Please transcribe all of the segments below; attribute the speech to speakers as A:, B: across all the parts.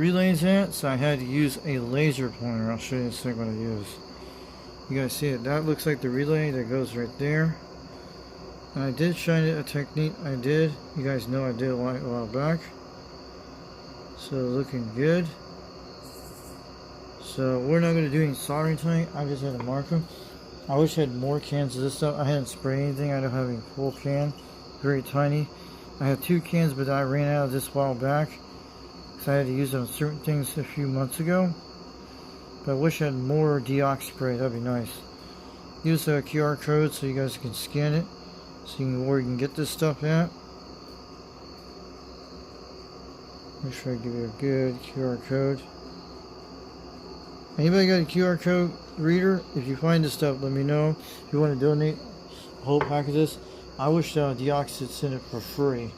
A: Relays at, so I had to use a laser pointer. I'll show you in a second what I use. You guys see it? That looks like the relay that goes right there. And I did shine it a technique. I did. You guys know I did a while back. So looking good. So we're not going to do any soldering tonight. I just had to mark them. I wish I had more cans of this stuff. I hadn't sprayed anything. I don't have any full can. Very tiny. I had 2 cans, but I ran out of this a while back. So I had to use it on certain things a few months ago. But I wish I had more deox spray. That'd be nice. Use a QR code so you guys can scan it. So you can, where you can get this stuff at. Make sure I give you a good QR code. Anybody got a QR code reader? If you find this stuff, let me know. If you want to donate a whole pack of this. I wish Deoxit sent it for free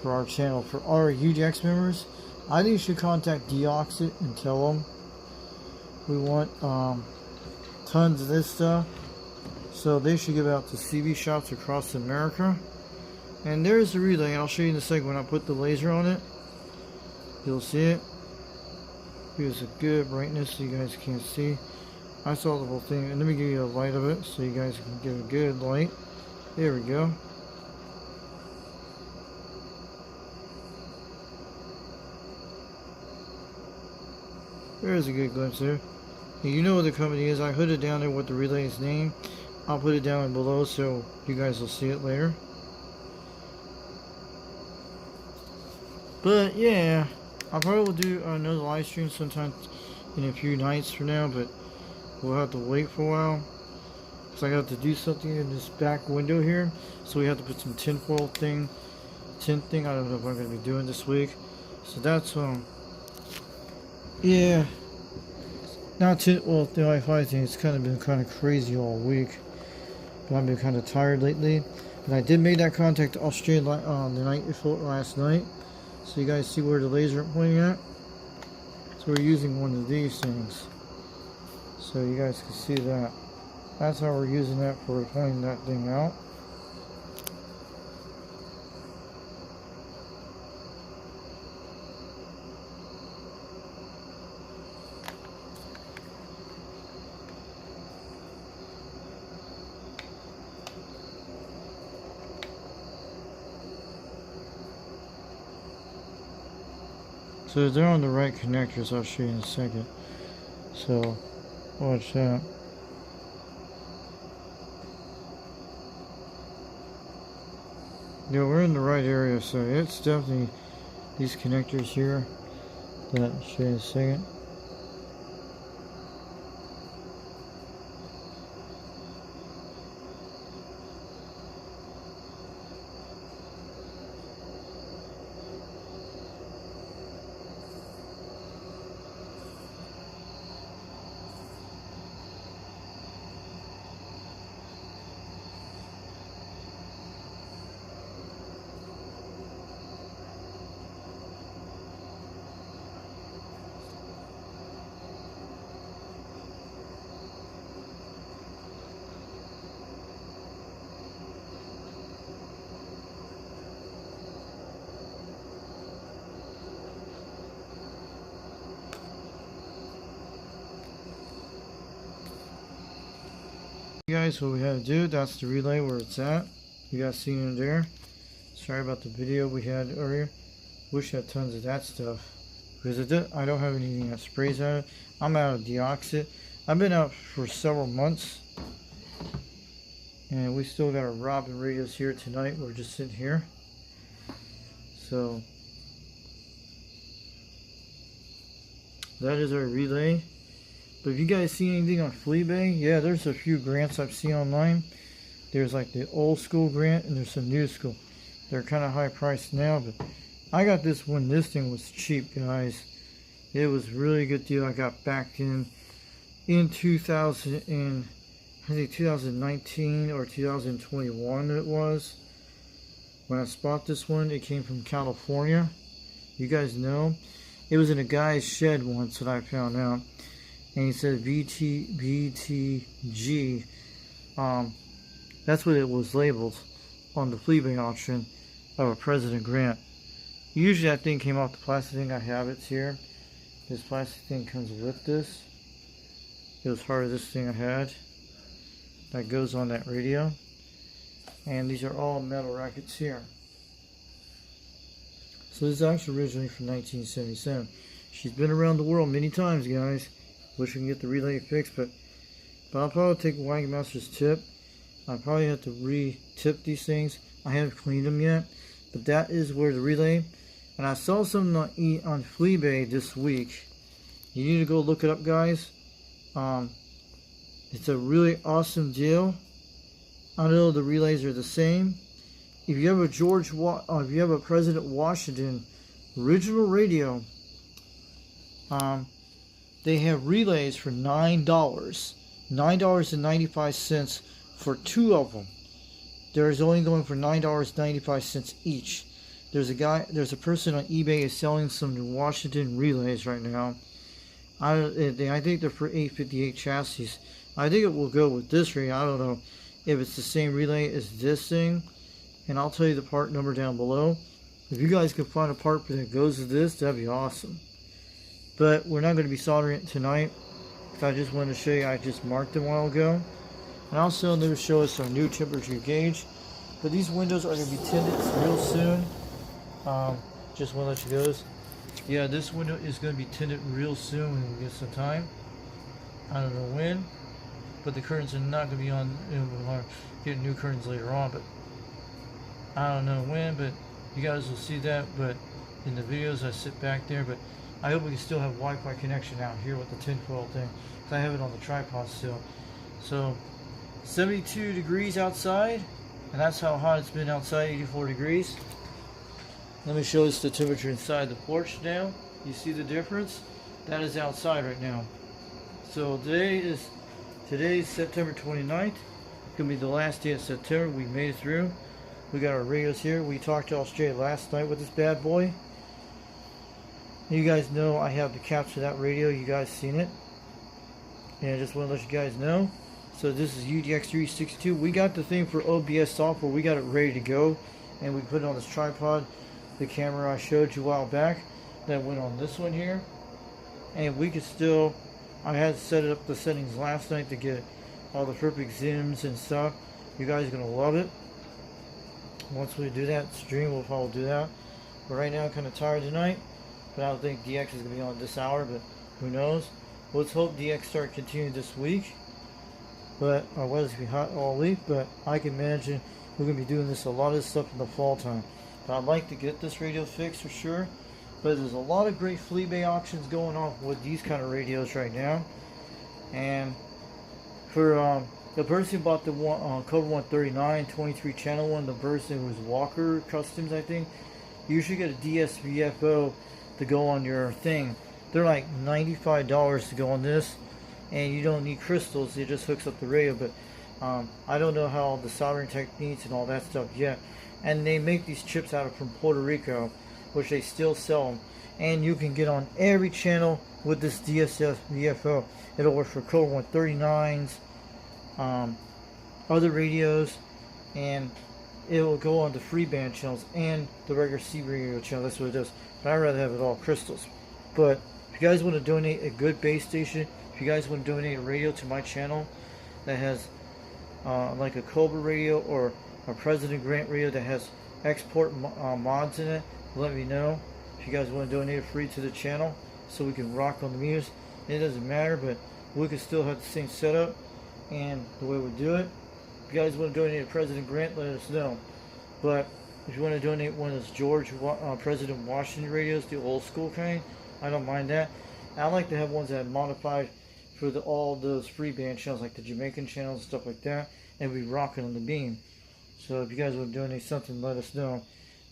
A: for our channel. For our UGX members, I think you should contact Deoxit and tell them we want tons of this stuff. So they should give out to CB shops across America. And there's the relay, and I'll show you in a second when I put the laser on it. You'll see it. Here's a good brightness so you guys can't see. I saw the whole thing, and let me give you a light of it so you guys can get a good light. There we go. There's a good glimpse there. And you know what the company is. I put it down there with the relay's name. I'll put it down below so you guys will see it later. But yeah, I probably will do another live stream sometime in a few nights from now, but we'll have to wait for a while. Because I got to do something in this back window here. So we have to put some tinfoil tint thing. I don't know if I'm going to be doing this week. So that's, yeah. Not tint, well, the Wi-Fi thing, it's kind of been kind of crazy all week. But I've been kind of tired lately. And I did make that contact to Australia the night before, last night. So you guys see where the laser is pointing at? So we're using one of these things. So you guys can see that. That's how we're using that for pointing that thing out. So they're on the right connectors. I'll show you in a second. So watch that. Yeah, we're in the right area, so it's definitely these connectors here that I'll show you in a second. Guys, what we had to do, that's the relay where it's at. You guys seen it there. Sorry about the video we had earlier. Wish I had tons of that stuff because I don't have anything that sprays at it. I'm out of Deoxit. I've been out for several months and we still got our Robin radios here tonight. We're just sitting here, so that is our relay. But if you guys see anything on Fleabay, yeah, there's a few grants I've seen online. There's like the old school grant and there's some new school. They're kind of high priced now, but I got this when this thing was cheap, guys. It was a really good deal. I got back in 2000 and I think 2019 or 2021 it was. When I bought this one, it came from California. You guys know. It was in a guy's shed once that I found out. And he said BTG. That's what it was labeled on the Fleabay auction of a President Grant. Usually that thing came off the plastic thing. I have it here. This plastic thing comes with this. It was part of this thing I had. That goes on that radio. And these are all metal rackets here. So this is actually originally from 1977. She's been around the world many times, guys. Wish we can get the relay fixed, but I'll probably take Wagon Master's tip. I probably have to re-tip these things. I haven't cleaned them yet, but that is where the relay. And I saw something on Fleabay this week. You need to go look it up, guys. It's a really awesome deal. I know the relays are the same. If you have a if you have a President Washington original radio, they have relays for $9.95 for 2 of them. There's only going for $9.95 each. There's a person on eBay is selling some Washington relays right now. I think they're for 858 chassis. I think it will go with this relay. I don't know if it's the same relay as this thing. And I'll tell you the part number down below. If you guys can find a part that goes with this, that'd be awesome. But we're not going to be soldering it tonight. I just wanted to show you, I just marked it a while ago. And also I'm going to show us our new temperature gauge. But these windows are going to be tinted real soon. Just want to let you guys. Yeah, this window is going to be tinted real soon when we get some time. I don't know when. But the curtains are not going to be on. We'll get new curtains later on. But I don't know when. But you guys will see that. But in the videos I sit back there. But I hope we can still have Wi-Fi connection out here with the tinfoil thing. Because I have it on the tripod still. So 72 degrees outside. And that's how hot it's been outside, 84 degrees. Let me show us the temperature inside the porch now. You see the difference? That is outside right now. So today is September 29th. It's going to be the last day of September. We made it through. We got our radios here. We talked to Australia last night with this bad boy. You guys know I have to capture that radio. You guys seen it. And I just want to let you guys know. So this is UDX362. We got the thing for OBS software. We got it ready to go. And we put it on this tripod. The camera I showed you a while back. That went on this one here. And we could still... I had set up the settings last night to get all the perfect zooms and stuff. You guys are going to love it. Once we do that, stream will probably do that. But right now I'm kind of tired tonight. But I don't think DX is going to be on this hour. But who knows. Let's hope DX start continuing this week. But our weather's going to be hot all week, but I can imagine we're going to be doing this a lot of this stuff in the fall time. But I'd like to get this radio fixed for sure. But there's a lot of great Fleabay auctions going on with these kind of radios right now. And for the person who bought the Cobra 139 23 channel one, the person was Walker Customs, I think. You should get a DSVFO to go on your thing. They're like $95 to go on this. And you don't need crystals, it just hooks up the radio. But I don't know how the soldering techniques and all that stuff yet. And they make these chips out of from Puerto Rico, which they still sell them. And you can get on every channel with this DSS VFO. It'll work for Cobra 139s, other radios, and it will go on the free band channels and the regular C radio channel. That's what it does. But I'd rather have it all crystals. But if you guys want to donate a good base station, if you guys want to donate a radio to my channel that has like a Cobra radio or a President Grant radio that has export mods in it, let me know. If you guys want to donate it free to the channel so we can rock on the meters, it doesn't matter, but we can still have the same setup and the way we do it. If you guys want to donate a President Grant, let us know. But if you want to donate one of those President Washington radios, the old school kind, I don't mind that. I like to have ones that are modified for all those free band channels, like the Jamaican channels and stuff like that, and we rocking on the beam. So if you guys want to donate something, let us know.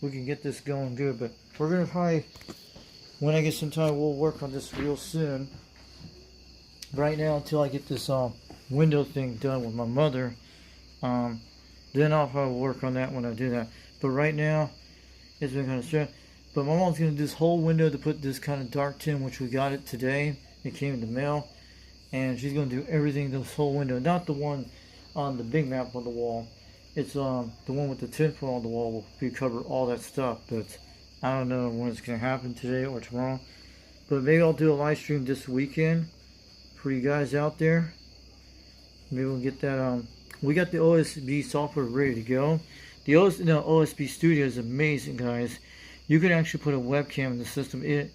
A: We can get this going good, but we're gonna probably, when I get some time, we'll work on this real soon. Right now, until I get this window thing done with my mother, then I'll probably work on that when I do that. But right now, it's been kind of stressful. But my mom's gonna do this whole window to put this kind of dark tin, which we got it today. It came in the mail. And she's going to do everything, this whole window. Not the one on the big map on the wall. It's the one with the tinfoil on the wall will cover all that stuff. But I don't know when it's going to happen, today or tomorrow. But maybe I'll do a live stream this weekend for you guys out there. Maybe we'll get that. We got the OSB software ready to go. The OSB Studio is amazing, guys. You can actually put a webcam in the system, and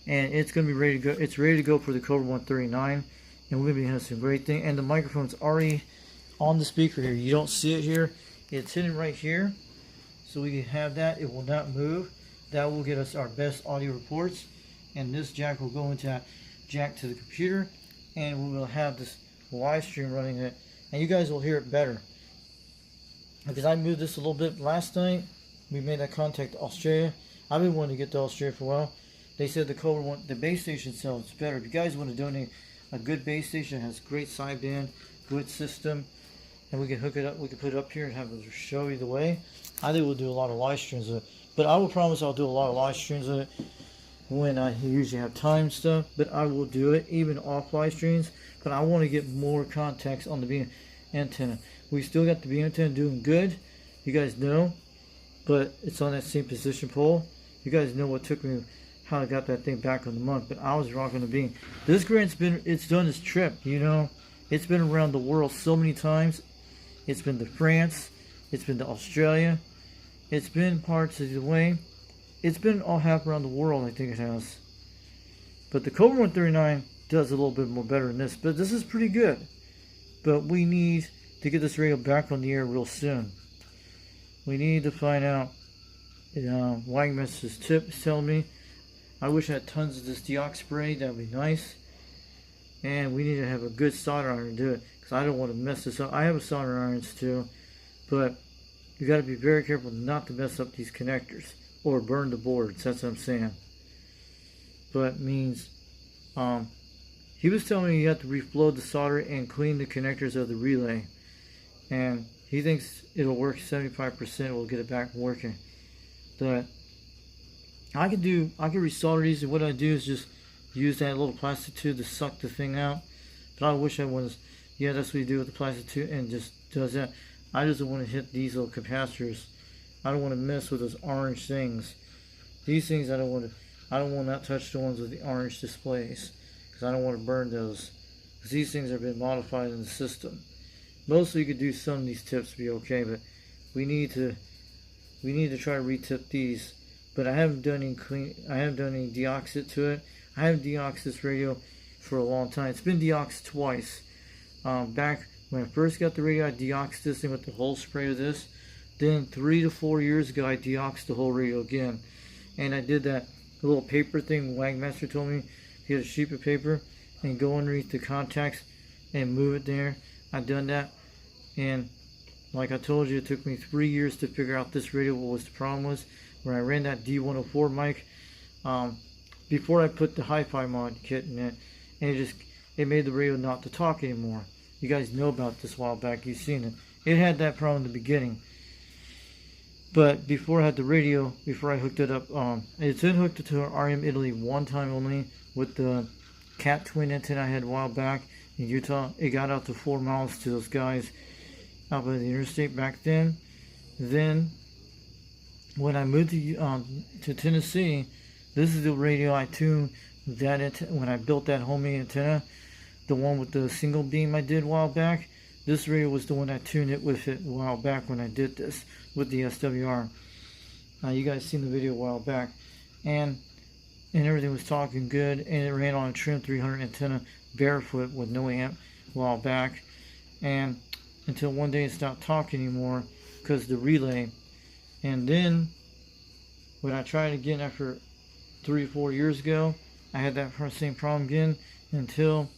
A: it's going to be ready to go. It's ready to go for the Cobra 139, and we're going to be having some great thing. And the microphone's already on the speaker here. You don't see it here. It's hidden right here, so we can have that. It will not move. That will get us our best audio reports, and this jack will go into that jack to the computer, and we will have this live stream running it, and you guys will hear it better. Because I moved this a little bit last night. We made that contact to Australia. I've been wanting to get to Australia for a while. They said the base station sells better. If you guys want to donate a good base station, it has great sideband, good system, and we can hook it up. We can put it up here and have it show you the way. I think we'll do a lot of live streams of it. But I will promise I'll do a lot of live streams of it when I usually have time and stuff. But I will do it even off live streams. But I want to get more context on the beam antenna. We still got the beam antenna doing good. You guys know. But it's on that same position pole. You guys know what took me, how I got that thing back on the month. But I was rocking the beam. This grant's it's done its trip, you know. It's been around the world so many times. It's been to France. It's been to Australia. It's been parts of the way. It's been all half around the world, I think it has. But the Cobra 139 does a little bit more better than this. But this is pretty good. But we need to get this radio back on the air real soon. We need to find out. Wagmaster's tip is telling me. I wish I had tons of this deox spray. That would be nice. And we need to have a good solder iron to do it. Because I don't want to mess this up. I have a solder irons too. But you got to be very careful not to mess up these connectors. Or burn the boards. That's what I'm saying. But it means... he was telling me you have to reflow the solder and clean the connectors of the relay. And he thinks it'll work 75%. We'll get it back working. But I can resolder these, and what I do is just use that little plastic tube to suck the thing out. But I wish I was, yeah, that's what you do with the plastic tube, and just does that. I just don't want to hit these little capacitors. I don't want to mess with those orange things. These things I don't want to not touch the ones with the orange displays, because I don't want to burn those. Because these things have been modified in the system. Mostly you could do some of these tips to be okay, but we need to try to retip these. But I haven't done any deoxit to it. I haven't deoxed this radio for a long time. It's been deoxed twice. Back when I first got the radio, I deoxed this thing with the whole spray of this. Then 3 to 4 years ago, I deoxed the whole radio again. And I did that little paper thing Wagmaster told me. Get a sheet of paper and go underneath the contacts and move it there. I've done that. And like I told you, it took me 3 years to figure out this radio, what was the problem was. When I ran that D104 mic, before I put the hi-fi mod kit in it, and it made the radio not to talk anymore. You guys know about this a while back, you've seen it. It had that problem in the beginning. But before I had the radio, before I hooked it up, it's been hooked to an RM Italy one time only with the Cat Twin antenna I had a while back in Utah. It got out to 4 miles to those guys out by the interstate back then. Then when I moved to Tennessee, this is the radio I tuned that when I built that homemade antenna, the one with the single beam I did a while back. This radio was the one I tuned it with it a while back when I did this with the SWR. You guys seen the video a while back, and everything was talking good, and it ran on a trim 300 antenna barefoot with no amp a while back, and until one day it stopped talking anymore because of the relay. And then when I tried again after 3 or 4 years ago, I had that same problem again until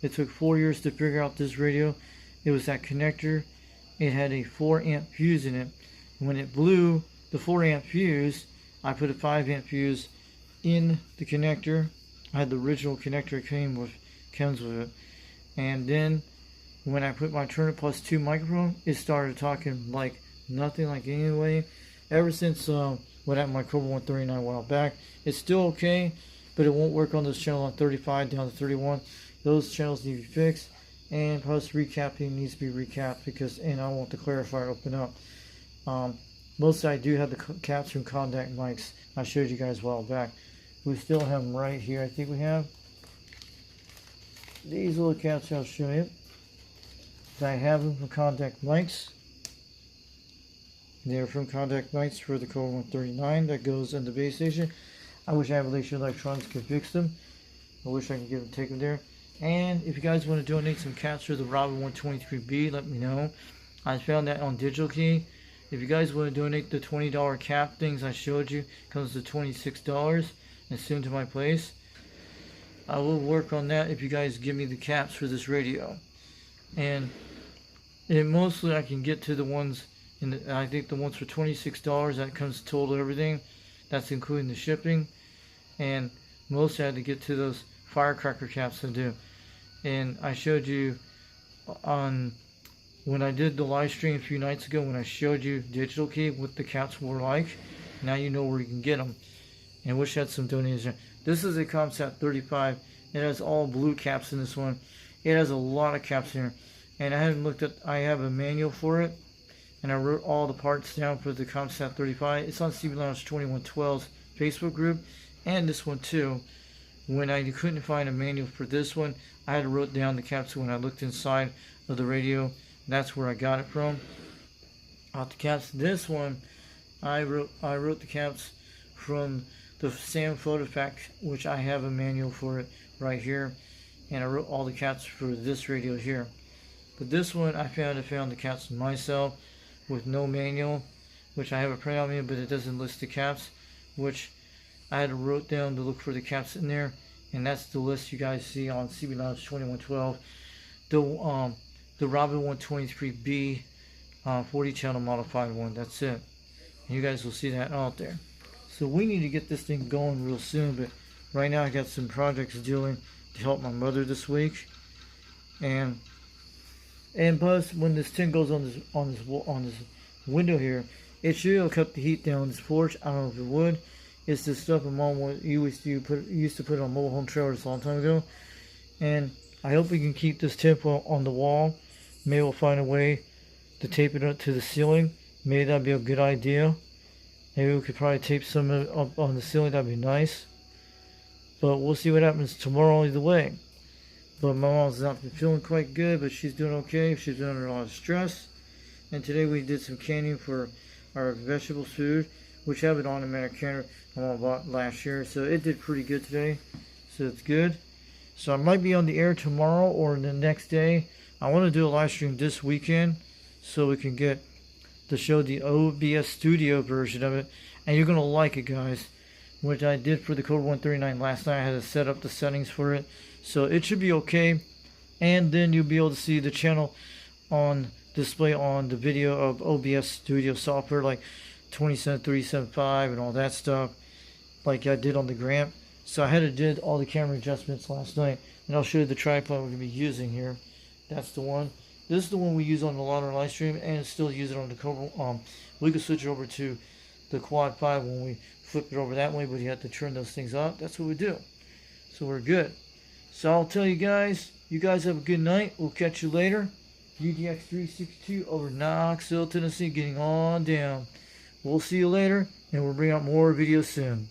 A: it took 4 years to figure out this radio. It was that connector. It had a 4 amp fuse in it. When it blew the 4 amp fuse, I put a 5 amp fuse in the connector. I had the original connector it comes with it. And then when I put my Turner Plus 2 microphone, it started talking like nothing, like anyway. Ever since what happened to my Cobra 139 a while back, it's still okay, but it won't work on this channel on 35 down to 31. Those channels need to be fixed, and plus recapping needs to be recapped, because, and I want the clarifier open up. Mostly I do have the caps from Contact Mics. I showed you guys a while back. We still have them right here. I think we have these little caps. I'll show you. I have them from Contact Mics. They're from Contact Mics for the Cobra 139 that goes in the base station. I wish Appalachian Electronics could fix them. I wish I could take them there. And if you guys want to donate some caps for the Robin 123B, let me know. I found that on Digital Key. If you guys want to donate the $20 cap things I showed you, comes to $26 and soon to my place. I will work on that if you guys give me the caps for this radio. And mostly I can get to the ones, I think the ones for $26, that comes total everything. That's including the shipping. And mostly I had to get to those firecracker caps I do. And I showed you on, when I did the live stream a few nights ago, when I showed you Digital Key, what the caps were like. Now you know where you can get them. And I wish I had some donations. This is a ComSat 35. It has all blue caps in this one. It has a lot of caps here. And I haven't looked at, I have a manual for it. And I wrote all the parts down for the ComSat 35. It's on CB Lounge 2112's Facebook group. And this one too. When I couldn't find a manual for this one, I had to write down the caps when I looked inside of the radio. That's where I got it from. The caps. This one, I wrote the caps from the Sam Photo Pack, which I have a manual for it right here, and I wrote all the caps for this radio here. But this one, I found the caps myself with no manual, which I have a printout manual, but it doesn't list the caps, which I had to wrote down to look for the caps in there, and that's the list you guys see on CB Lounge 2112. The Robin 123B 40 channel modified one. That's it. And you guys will see that out there. So we need to get this thing going real soon, but right now I got some projects dealing to help my mother this week. And plus, when this tin goes on this window here, it should have kept the heat down on this porch. I don't know if it would. It's the stuff my mom used to put on mobile home trailers a long time ago. And I hope we can keep this tip on the wall. Maybe we'll find a way to tape it up to the ceiling. Maybe that'd be a good idea. Maybe we could probably tape some of it up on the ceiling. That'd be nice. But we'll see what happens tomorrow either way. But my mom's not been feeling quite good, but she's doing okay. She's been under a lot of stress. And today we did some canning for our vegetable food, which I have an automatic canner my mom bought last year. So it did pretty good today. So it's good. So I might be on the air tomorrow or the next day. I want to do a live stream this weekend so we can get to show the OBS studio version of it. And you're going to like it, guys. Which I did for the Cobra 139 last night. I had to set up the settings for it. So it should be okay. And then you'll be able to see the channel on display on the video of OBS studio software like 27375 and all that stuff like I did on the Gramp. So I had to do all the camera adjustments last night. And I'll show you the tripod we're going to be using here. That's the one. This is the one we use on the Lauder live stream, and still use it on the Cobra. We could switch over to the Quad 5 when we flip it over that way, but you have to turn those things up. That's what we do. So we're good. So I'll tell you guys have a good night. We'll catch you later. UDX 362 over Knoxville, Tennessee, getting on down. We'll see you later, and we'll bring out more videos soon.